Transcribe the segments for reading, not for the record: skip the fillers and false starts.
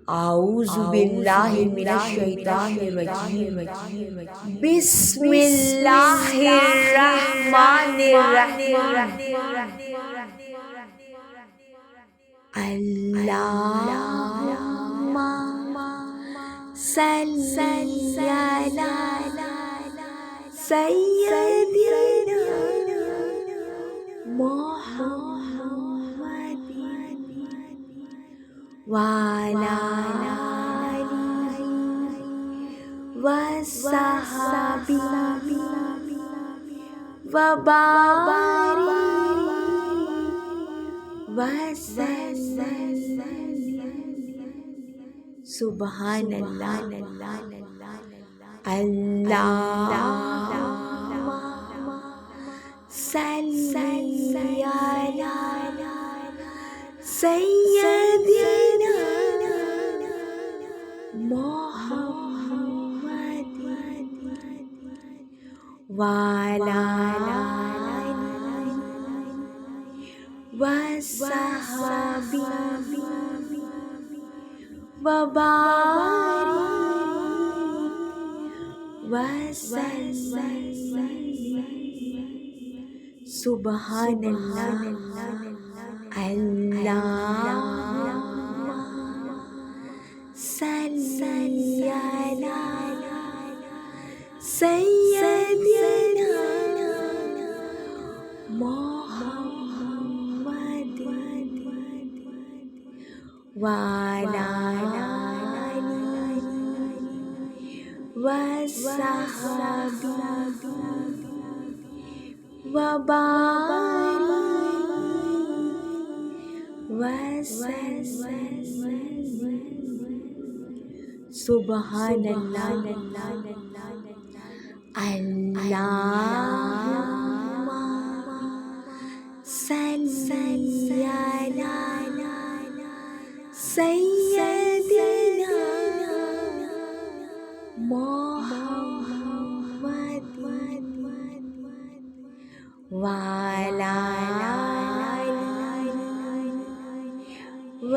اعوذ باللہ من الشیطان الرجیم بسم اللہ الرحمن الرحیم اللہم صلی علی سیدنا محمد وعلی آلہ وصحبہ وبارک وسلم سبحان اللہ اللہم صلی علی سیدنا محمد وعلی آلہ وصحبہ وبارک وسلم سبحان اللہ اللہم صلی علی سیدنا محمد وعلی آلہ وصحبہ وبارک وسلم سبحان اللہ اللہم صلی علی سیدنا محمد وعلی آلہ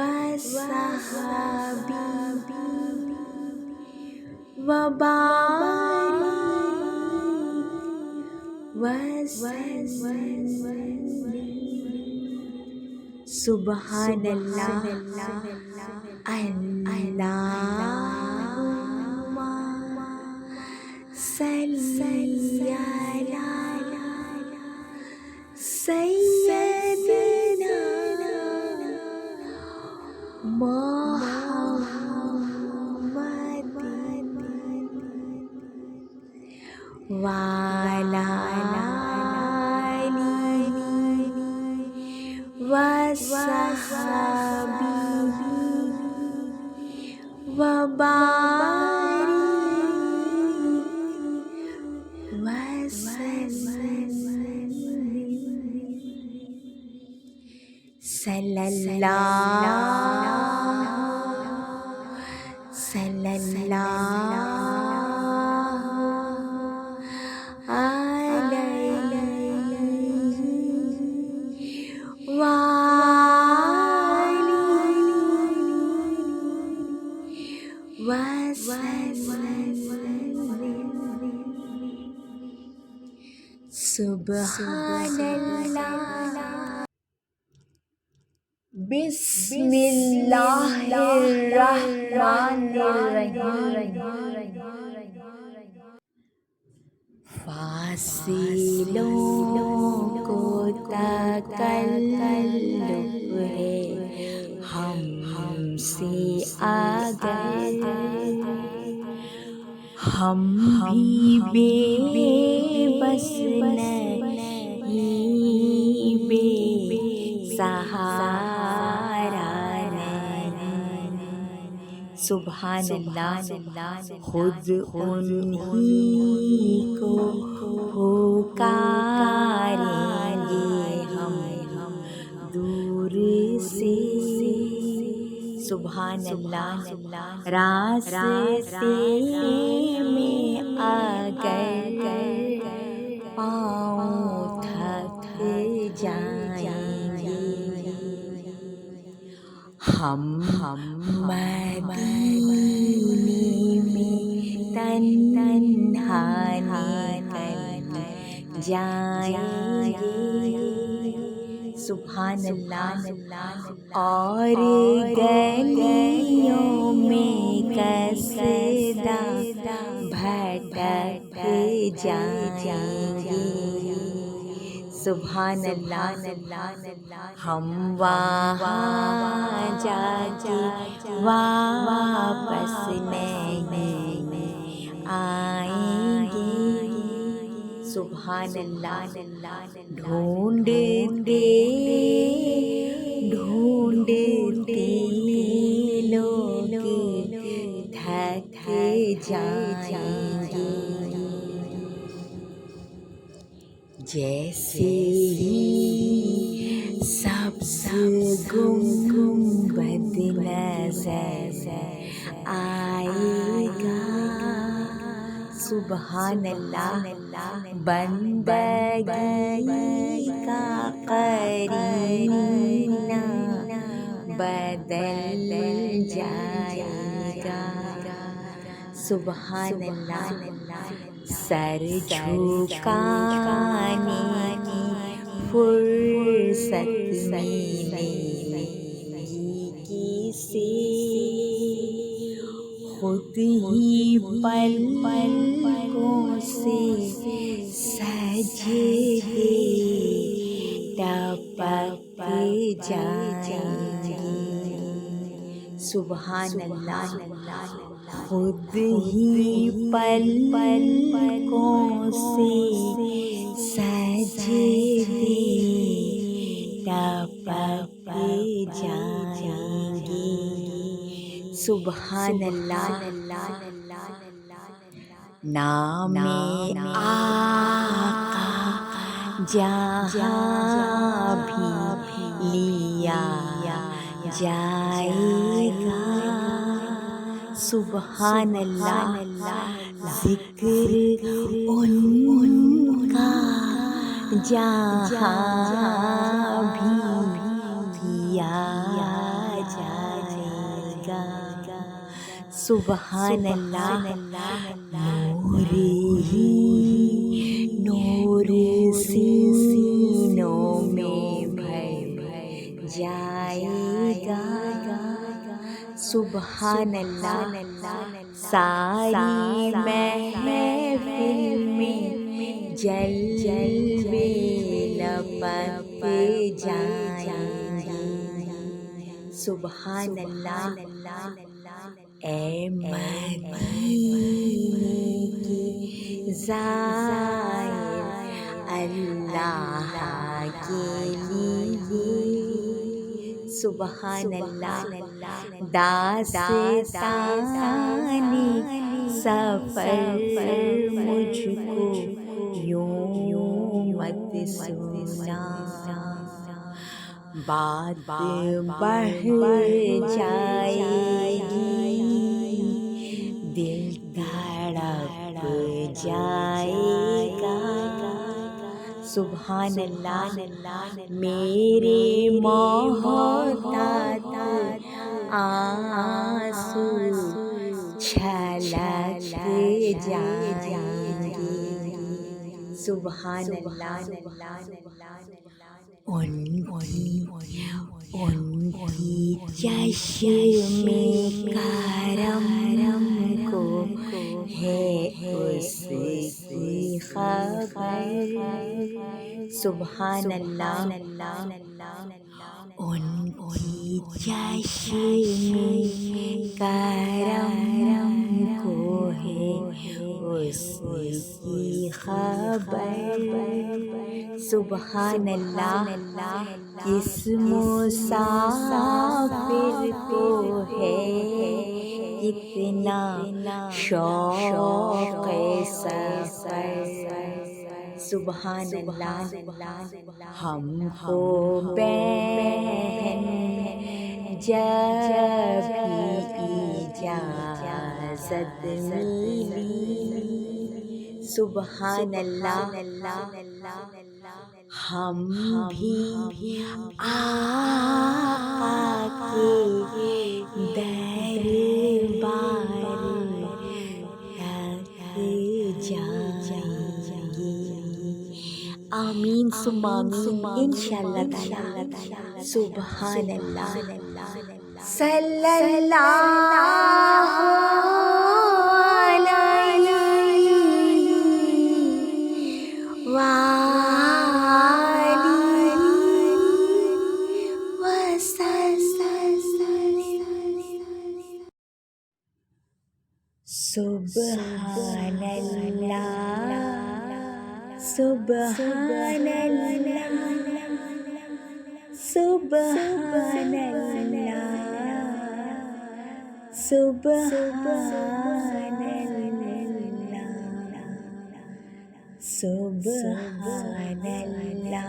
وصحبہ وبارک وسلم سبحان اللہ اللہم صلی علی سیدنا محمد وعلی آلہ وصحبہ وبارک وسلم صلی اللہ علیہ وآلہ وسلم سبحان اللہ بسم اللہ الرحمن الرحیم فاصلوں کو تکلف ہے ہم سے اگر ہم بھی بے بس نہیں بے سہارا نہیں سبحان اللہ خود انہی کو پکاریں گے ہم دور سے سبحان اللہ راستے میں اگر پاؤں تھک جائیں گے ہم مدینے میں تنہا نکل جائیں گے، سبحان اللہ، اور گلیوں میں قصیدہ بھٹک جائیں گے، سبحان اللہ، ہم وہاں جا کے واپس نہیں آئیں گے، سبحان اللہ، ڈھونڈتے لوگ تھک جائیں گے، جیسے ہی سبز گنبد نظر آئے گا، سبحان اللہ، بندگی کا قرینہ بدل جائے گا، سبحان اللہ، سر جھکانے کی فرصت ملے گی کسے، خود ہی پلکوں سے سجدے ٹپک جائیں گے، سبحان اللہ، خود ہی پلکوں سے سجدے ٹپک جائیں گے، سبحان اللہ، نام آقا جہاں بھی لیا جائے گا، سبحان اللہ، ذکر ان کا جہاں بھی کیا جائے گا، سبحان اللہ، نور سینوں میں بھر جائے گا، سبحان اللہ، ساری محفل میں جلوے لپک جائیں گے، سبحان اللہ، اے مدینے کے زائر اللہ کے لیے، سبحان اللہ، داستان سفر مجھ کو یوں مت سنا، بات بڑھ جائے گی، دل دھڑک جائے گا، سبحان اللہ، میرے محتاط آنسو چھلک جائیں گے، سبحان اللہ، ان کی چشم کرم کو ہے اس کی خبر، سبحان اللہ، ان کی چشم کرم کو ہے اس کی خبر، سبحان اللہ، کس مسافر کو ہے کتنا شوق سفر، سبحان اللہ، ہم کو بہن جب بھی اجازت ملی، سبحان اللہ، ہم بھی آقا کے دربار تک جائیں گے۔ آمین ثم آمین انشاءاللہ تعالی۔ سبحان اللہ، صلی اللہ علیہ وآلہ وسلم۔ سبحان اللہ، سبحان اللہ، سبحان اللہ، سبحان اللہ، سبحان اللہ،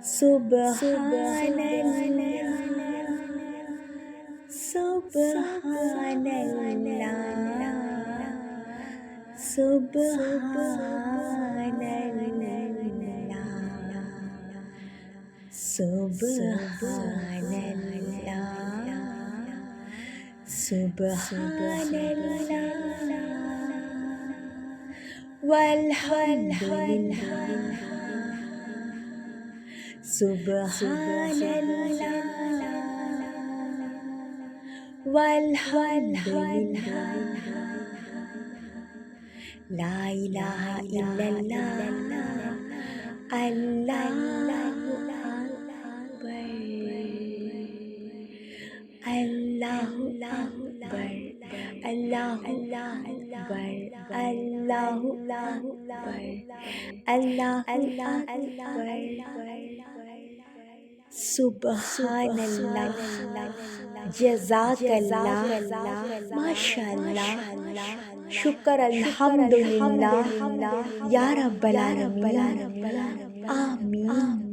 سبحان اللہ، سبحان اللہ، سبحان اللہ، سبحان اللہ، سبحان اللہ، والحمد للہ، سبحان اللہ، والحمد للہ، لا الہ الا اللہ، اللہ اکبر، اللہ اکبر، اللہ اکبر، اللہ اکبر، اللہ اکبر۔ سبحان اللہ، جزاک اللہ، ماشاء اللہ، شکر، الحمدللہ، یا رب العالمین، آمین۔